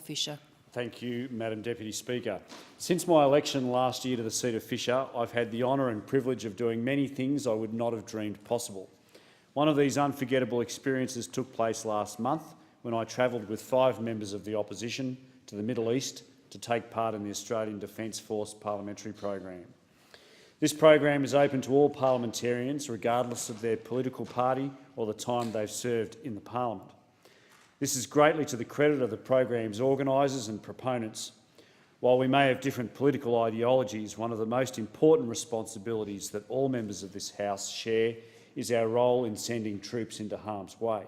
Fisher. Thank you, Madam Deputy Speaker. Since my election last year to the seat of Fisher, I've had the honour and privilege of doing many things I would not have dreamed possible. One of these unforgettable experiences took place last month when I travelled with 5 members of the opposition to the Middle East to take part in the Australian Defence Force Parliamentary program. This program is open to all parliamentarians, regardless of their political party or the time they've served in the parliament. This is greatly to the credit of the program's organisers and proponents. While we may have different political ideologies, one of the most important responsibilities that all members of this House share is our role in sending troops into harm's way.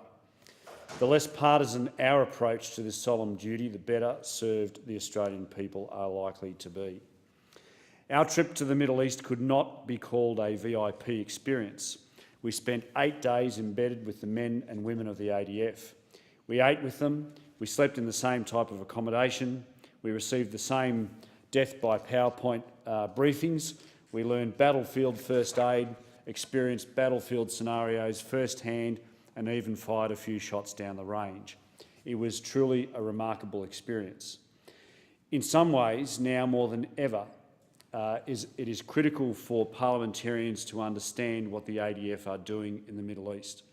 The less partisan our approach to this solemn duty, the better served the Australian people are likely to be. Our trip to the Middle East could not be called a VIP experience. We spent 8 days embedded with the men and women of the ADF. We ate with them, we slept in the same type of accommodation, we received the same death by PowerPoint briefings, we learned battlefield first aid, experienced battlefield scenarios firsthand and even fired a few shots down the range. It was truly a remarkable experience. In some ways, now more than ever, it is critical for parliamentarians to understand what the ADF are doing in the Middle East.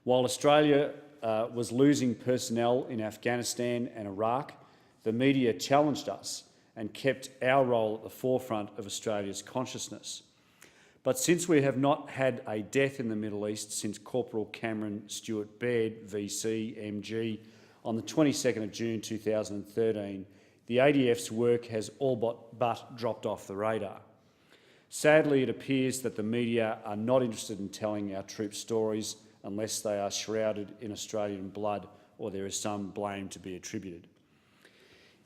While Australia was losing personnel in Afghanistan and Iraq, the media challenged us and kept our role at the forefront of Australia's consciousness. But since we have not had a death in the Middle East since Corporal Cameron Stewart Baird, VC, MG, on the 22nd of June 2013, the ADF's work has all but dropped off the radar. Sadly, it appears that the media are not interested in telling our troops' stories unless they are shrouded in Australian blood or there is some blame to be attributed.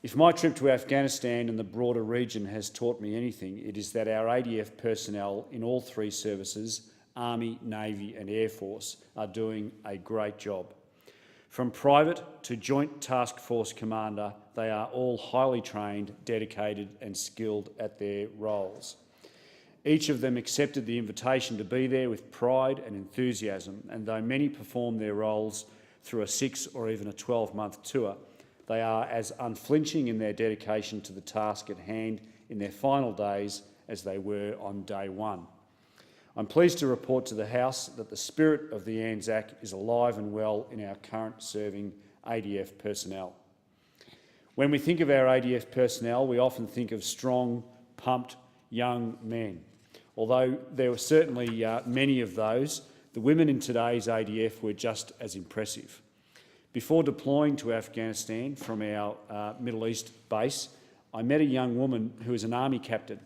If my trip to Afghanistan and the broader region has taught me anything, it is that our ADF personnel in all 3 services, Army, Navy and Air Force, are doing a great job. From private to Joint Task Force Commander, they are all highly trained, dedicated and skilled at their roles. Each of them accepted the invitation to be there with pride and enthusiasm, and though many perform their roles through a 6 or even a 12-month tour, they are as unflinching in their dedication to the task at hand in their final days as they were on day 1. I'm pleased to report to the House that the spirit of the Anzac is alive and well in our current serving ADF personnel. When we think of our ADF personnel, we often think of strong, pumped, young men. Although there were certainly many of those, the women in today's ADF were just as impressive. Before deploying to Afghanistan from our Middle East base, I met a young woman who was an Army captain.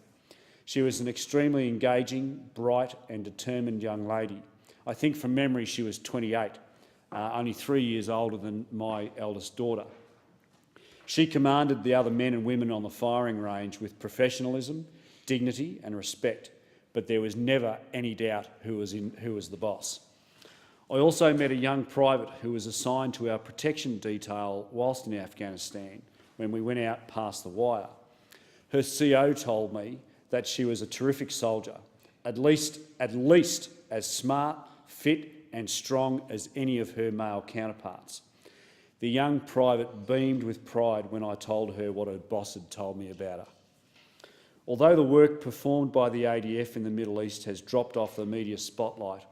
She was an extremely engaging, bright and determined young lady. I think from memory she was 28, only 3 years older than my eldest daughter. She commanded the other men and women on the firing range with professionalism, dignity and respect, but there was never any doubt who was the boss. I also met a young private who was assigned to our protection detail whilst in Afghanistan when we went out past the wire. Her CO told me that she was a terrific soldier, at least as smart, fit and strong as any of her male counterparts. The young private beamed with pride when I told her what her boss had told me about her. Although the work performed by the ADF in the Middle East has dropped off the media spotlight,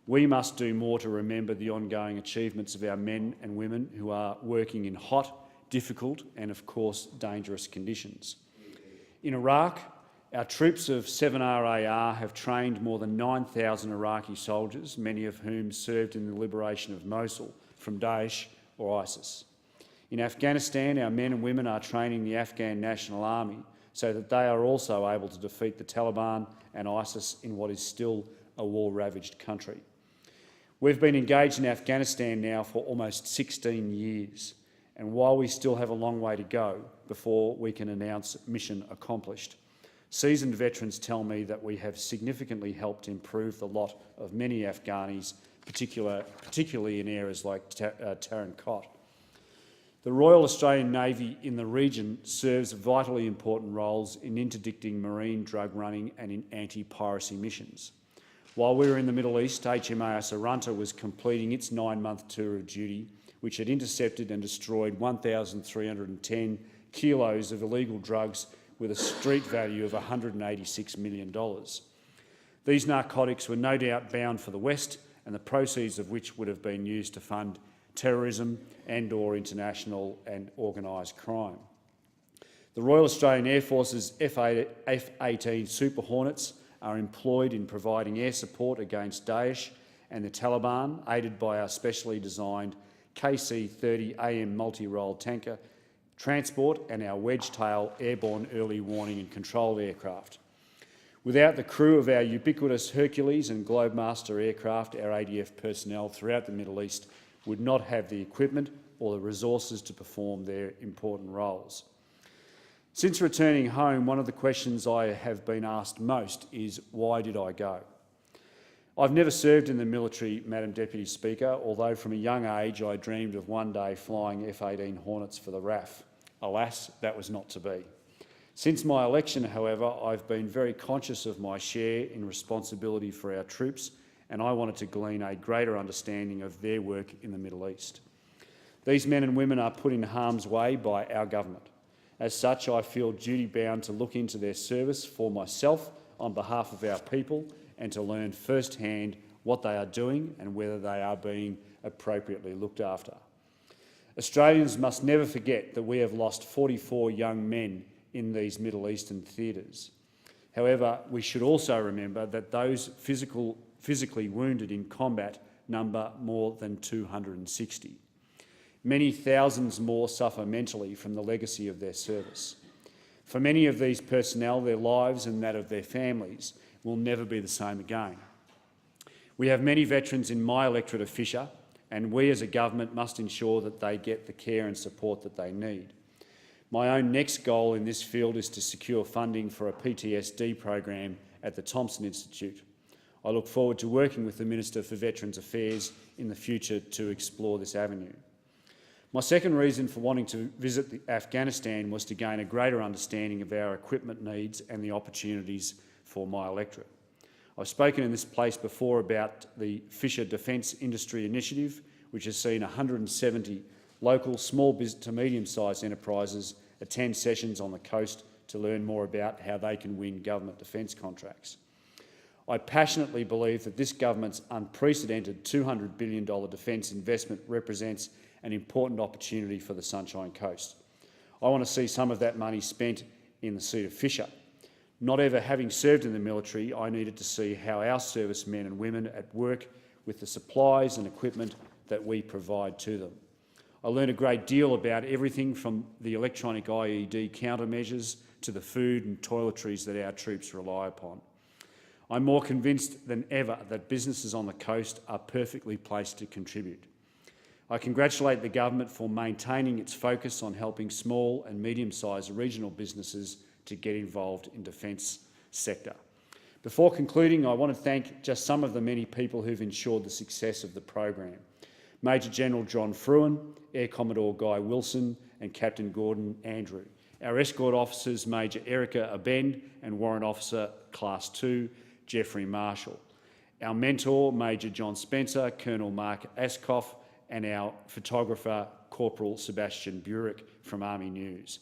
we must do more to remember the ongoing achievements of our men and women who are working in hot, difficult and, of course, dangerous conditions. In Iraq, our troops of 7RAR have trained more than 9,000 Iraqi soldiers, many of whom served in the liberation of Mosul from Daesh or ISIS. In Afghanistan, our men and women are training the Afghan National Army so that they are also able to defeat the Taliban and ISIS in what is still a war-ravaged country. We've been engaged in Afghanistan now for almost 16 years, and while we still have a long way to go before we can announce mission accomplished, seasoned veterans tell me that we have significantly helped improve the lot of many Afghanis, particularly in areas like Tarin Kot. The Royal Australian Navy in the region serves vitally important roles in interdicting marine drug running and in anti-piracy missions. While we were in the Middle East, HMAS Arunta was completing its 9-month tour of duty which had intercepted and destroyed 1,310 kilos of illegal drugs with a street value of $186 million. These narcotics were no doubt bound for the West, and the proceeds of which would have been used to fund terrorism and/or international and organised crime. The Royal Australian Air Force's F-18 Super Hornets are employed in providing air support against Daesh and the Taliban, aided by our specially designed KC-30 AM multi-role tanker transport and our wedge-tail airborne early warning and control aircraft. Without the crew of our ubiquitous Hercules and Globemaster aircraft, our ADF personnel throughout the Middle East would not have the equipment or the resources to perform their important roles. Since returning home, one of the questions I have been asked most is, why did I go? I've never served in the military, Madam Deputy Speaker, although from a young age I dreamed of one day flying F-18 Hornets for the RAF. Alas, that was not to be. Since my election, however, I've been very conscious of my share in responsibility for our troops, and I wanted to glean a greater understanding of their work in the Middle East. These men and women are put in harm's way by our government. As such, I feel duty-bound to look into their service for myself on behalf of our people and to learn firsthand what they are doing and whether they are being appropriately looked after. Australians must never forget that we have lost 44 young men in these Middle Eastern theatres. However, we should also remember that those physically wounded in combat number more than 260. Many thousands more suffer mentally from the legacy of their service. For many of these personnel, their lives and that of their families will never be the same again. We have many veterans in my electorate of Fisher, and we as a government must ensure that they get the care and support that they need. My own next goal in this field is to secure funding for a PTSD program at the Thomson Institute. I look forward to working with the Minister for Veterans Affairs in the future to explore this avenue. My second reason for wanting to visit Afghanistan was to gain a greater understanding of our equipment needs and the opportunities for my electorate. I've spoken in this place before about the Fisher Defence Industry Initiative, which has seen 170 local small to medium-sized enterprises attend sessions on the coast to learn more about how they can win government defence contracts. I passionately believe that this government's unprecedented $200 billion defence investment represents an important opportunity for the Sunshine Coast. I want to see some of that money spent in the seat of Fisher. Not ever having served in the military, I needed to see how our servicemen and women at work with the supplies and equipment that we provide to them. I learned a great deal about everything from the electronic IED countermeasures to the food and toiletries that our troops rely upon. I'm more convinced than ever that businesses on the coast are perfectly placed to contribute. I congratulate the government for maintaining its focus on helping small and medium-sized regional businesses to get involved in defence sector. Before concluding, I want to thank just some of the many people who've ensured the success of the program. Major General John Fruin, Air Commodore Guy Wilson and Captain Gordon Andrew. Our escort officers, Major Erica Abend and Warrant Officer Class 2, Jeffrey Marshall. Our mentor, Major John Spencer, Colonel Mark Askoff, and our photographer, Corporal Sebastian Burek from Army News.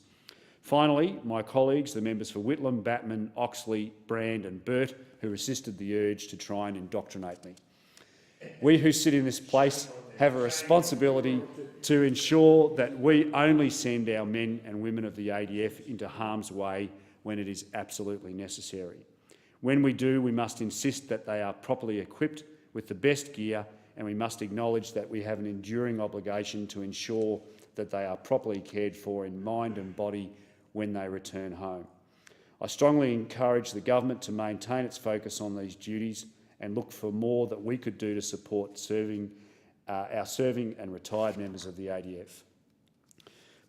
Finally, my colleagues, the members for Whitlam, Batman, Oxley, Brand and Burt, who resisted the urge to try and indoctrinate me. We who sit in this place have a responsibility to ensure that we only send our men and women of the ADF into harm's way when it is absolutely necessary. When we do, we must insist that they are properly equipped with the best gear, and we must acknowledge that we have an enduring obligation to ensure that they are properly cared for in mind and body when they return home. I strongly encourage the government to maintain its focus on these duties and look for more that we could do to support our serving and retired members of the ADF.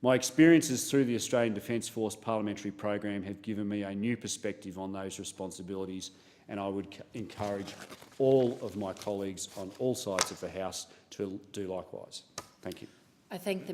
My experiences through the Australian Defence Force Parliamentary program have given me a new perspective on those responsibilities, and I would encourage all of my colleagues on all sides of the House to do likewise. Thank you. I thank the